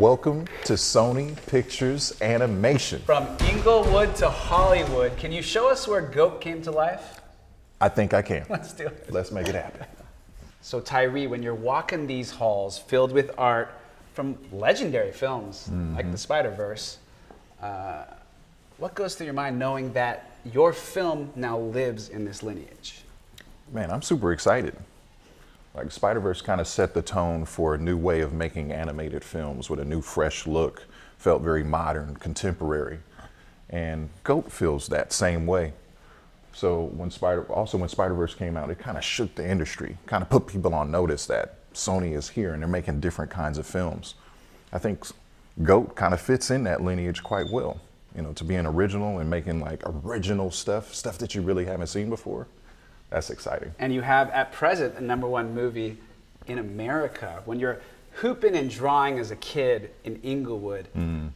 Welcome to Sony Pictures Animation. From Inglewood to Hollywood, can you show us where Goat came to life? I think I can. Let's do it. Let's make it happen. So Tyree, when you're walking these halls filled with art from legendary films like The Spider-Verse, what goes through your mind knowing that your film now lives in this lineage? Man, I'm super excited. Like Spider-Verse kind of set the tone for a new way of making animated films with a new fresh look, felt very modern, contemporary. And Goat feels that same way. So when Spider-Verse came out, it kind of shook the industry, kind of put people on notice that Sony is here and they're making different kinds of films. I think Goat kind of fits in that lineage quite well, you know, to being original and making like original stuff that you really haven't seen before. That's exciting. And you have, at present, the #1 movie in America. When you're hooping and drawing as a kid in Inglewood,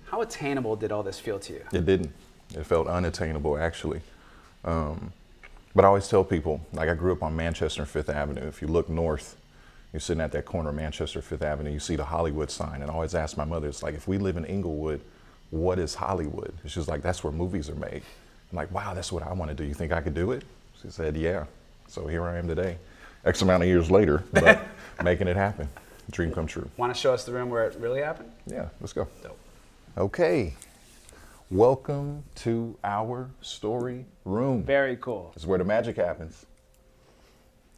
how attainable did all this feel to you? It didn't. It felt unattainable, actually. But I always tell people, like I grew up on Manchester and Fifth Avenue. If you look north, you're sitting at that corner of Manchester, Fifth Avenue, you see the Hollywood sign. And I always ask my mother, it's like, if we live in Inglewood, what is Hollywood? And she's like, that's where movies are made. I'm like, wow, that's what I want to do. You think I could do it? She said, yeah. So here I am today, X amount of years later, but making it happen. Dream come true. Want to show us the room where it really happened? Yeah, let's go. Dope. Okay. Welcome to our story room. Very cool. It's where the magic happens.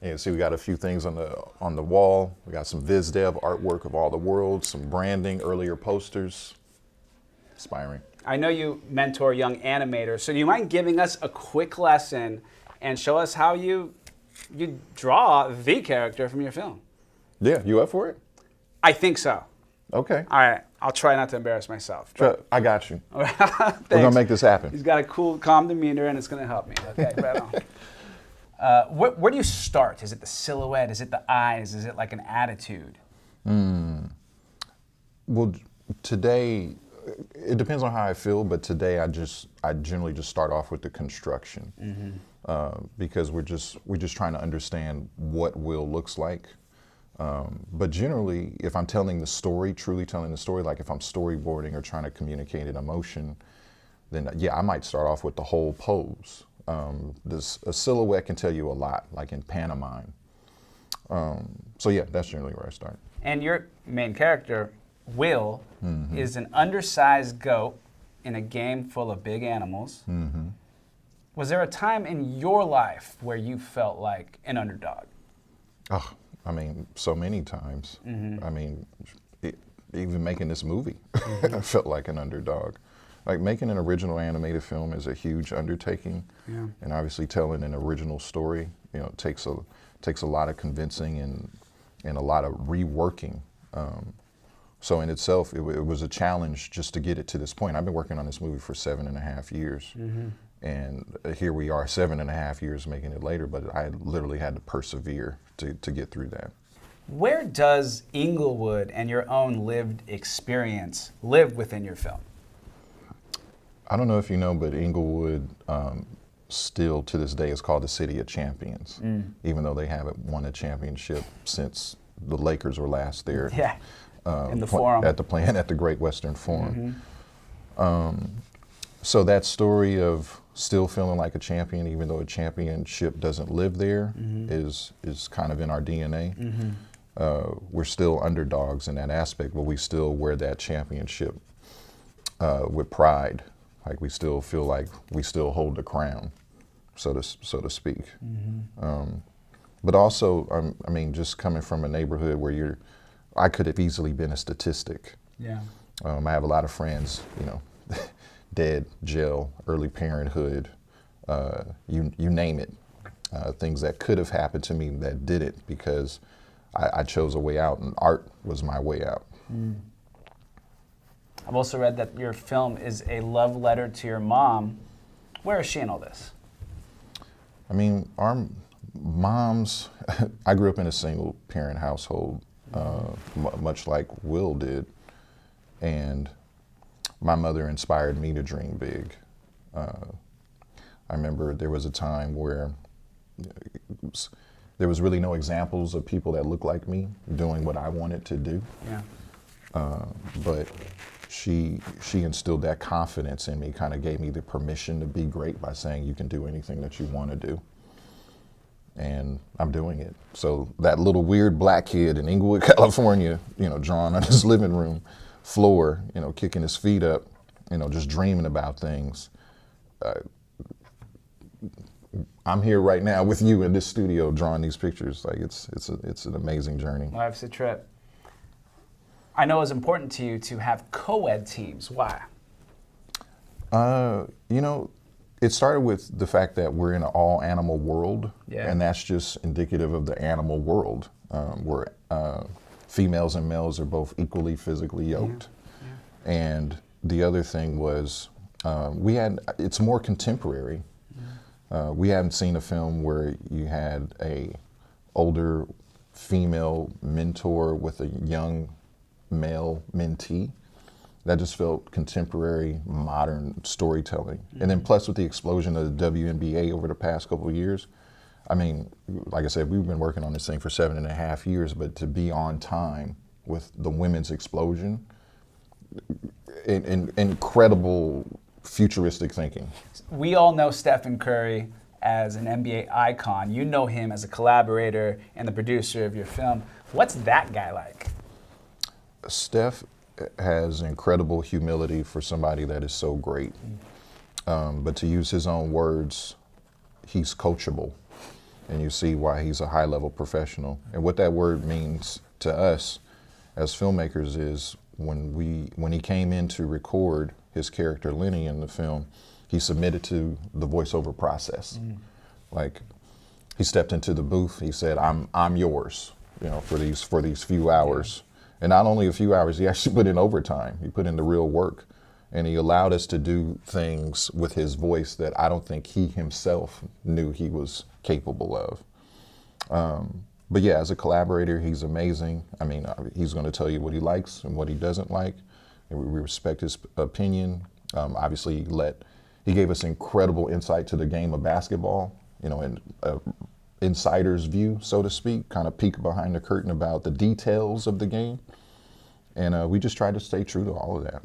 And see, we got a few things on the wall. We got some viz dev artwork of all the worlds, some branding, earlier posters. Inspiring. I know you mentor young animators, so do you mind giving us a quick lesson and show us how you draw the character from your film? Yeah, you up for it? I think so. Okay. All right, I'll try not to embarrass myself. Sure, I got you. We're Thanks. gonna make this happen. He's got a cool, calm demeanor, and it's gonna help me. Okay, right on. Where do you start? Is it the silhouette? Is it the eyes? Is it like an attitude? Well, today, it depends on how I feel, but today I generally just start off with the construction because we're just trying to understand what Will looks like. But generally, if I'm telling the story, truly telling the story, like if I'm storyboarding or trying to communicate an emotion, then yeah, I might start off with the whole pose. A silhouette can tell you a lot, like in pantomime. So yeah, that's generally where I start. And your main character, Will, is an undersized goat in a game full of big animals. Was there a time in your life where you felt like an underdog? Oh, I mean, so many times. I mean, even making this movie, I felt like an underdog. Like making an original animated film is a huge undertaking, and obviously telling an original story, you know, takes a lot of convincing and a lot of reworking. So in itself, it was a challenge just to get it to this point. I've been working on this movie for 7.5 years, and here we are 7.5 years making it later, but I literally had to persevere to get through that. Where does Inglewood and your own lived experience live within your film? I don't know if you know, but Inglewood still to this day is called the City of Champions, even though they haven't won a championship since the Lakers were last there. Yeah. In the Forum. At the Great Western Forum. So that story of still feeling like a champion, even though a championship doesn't live there, is kind of in our DNA. We're still underdogs in that aspect, but we still wear that championship with pride. Like we still feel like we still hold the crown, so to speak. But also, I mean, just coming from a neighborhood where I could have easily been a statistic. Yeah. I have a lot of friends, you know, dead, jail, early parenthood, you name it. Things that could have happened to me that didn't because I chose a way out, and art was my way out. I've also read that your film is a love letter to your mom. Where is she in all this? I mean, our moms, I grew up in a single parent household, much like Will did. And my mother inspired me to dream big. I remember there was a time where there was really no examples of people that looked like me doing what I wanted to do. Yeah. but she instilled that confidence in me, kind of gave me the permission to be great by saying you can do anything that you want to do. And I'm doing it. So that little weird black kid in Inglewood, California, drawn on his living room floor, kicking his feet up, just dreaming about things. I'm here right now with you in this studio drawing these pictures. Like it's an amazing journey. Life's a trip. I know it's important to you to have co-ed teams. Why? It started with the fact that we're in an all animal world, and that's just indicative of the animal world, where females and males are both equally physically yoked. Yeah. And the other thing was, it's more contemporary. We haven't seen a film where you had a older female mentor with a young male mentee. That just felt contemporary, modern storytelling. And then plus with the explosion of the WNBA over the past couple of years, I mean, like I said, we've been working on this thing for 7.5 years, but to be on time with the women's explosion, incredible futuristic thinking. We all know Stephen Curry as an NBA icon. You know him as a collaborator and the producer of your film. What's that guy like? Steph has incredible humility for somebody that is so great. But to use his own words, he's coachable. And you see why he's a high-level professional. And what that word means to us as filmmakers is when he came in to record his character Lenny in the film, he submitted to the voiceover process. Like, he stepped into the booth, he said, I'm yours, for these few hours. And not only a few hours, he actually put in overtime. He put in the real work. And he allowed us to do things with his voice that I don't think he himself knew he was capable of. But yeah, as a collaborator, he's amazing. I mean, he's going to tell you what he likes and what he doesn't like. And we respect his opinion. Obviously, he gave us incredible insight to the game of basketball, and insider's view, so to speak, kind of peek behind the curtain about the details of the game. And we just tried to stay true to all of that.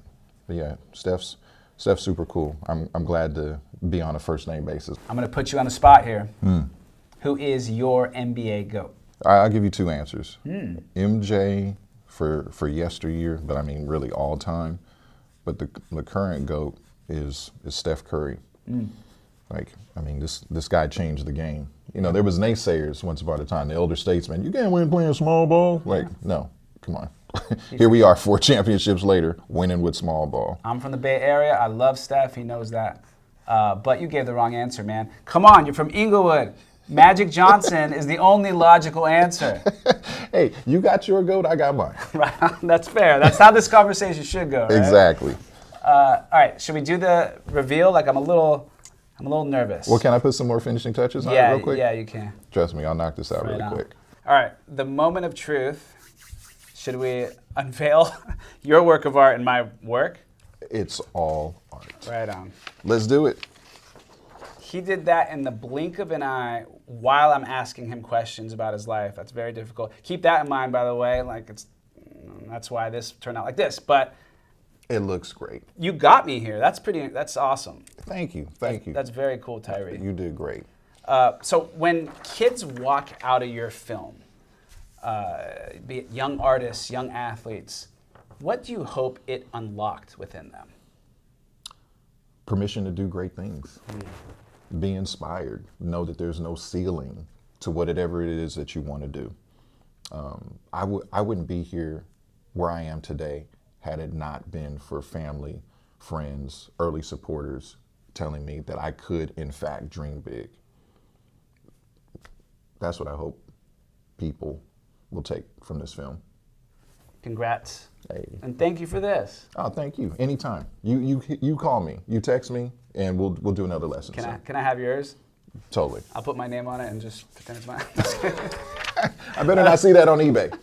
But yeah, Steph's super cool. I'm glad to be on a first name basis. I'm going to put you on the spot here. Who is your NBA GOAT? I'll give you two answers. MJ for yesteryear, but I mean really all time. But the current GOAT is Steph Curry. Like, I mean, this guy changed the game. There was naysayers once upon a time, the elder statesmen, you can't win playing small ball. Like, no, come on. Here we are 4 championships later, winning with small ball. I'm from the Bay Area. I love Steph. He knows that. But you gave the wrong answer, man. Come on, you're from Inglewood. Magic Johnson is the only logical answer. Hey, you got your GOAT, I got mine. Right, that's fair. That's how this conversation should go, right? Exactly. All right, should we do the reveal? Like, I'm a little nervous. Well, can I put some more finishing touches on it real quick? Yeah, you can. Trust me, I'll knock this out really quick. All right, the moment of truth. Should we unveil your work of art and my work? It's all art. Right on. Let's do it. He did that in the blink of an eye while I'm asking him questions about his life. That's very difficult. Keep that in mind, by the way. Like, that's why this turned out like this. But it looks great. You got me here. That's awesome. Thank you. That's very cool, Tyree. You did great. So when kids walk out of your film, be it young artists, young athletes, what do you hope it unlocked within them? Permission to do great things. Be inspired. Know that there's no ceiling to whatever it is that you want to do. I wouldn't be here where I am today had it not been for family, friends, early supporters telling me that I could, in fact, dream big. That's what I hope people will take from this film. Congrats. Hey. And thank you for this. Oh, thank you. Anytime. You call me. You text me, and we'll do another lesson. Can I have yours? Totally. I'll put my name on it and just pretend it's mine. I better not see that on eBay.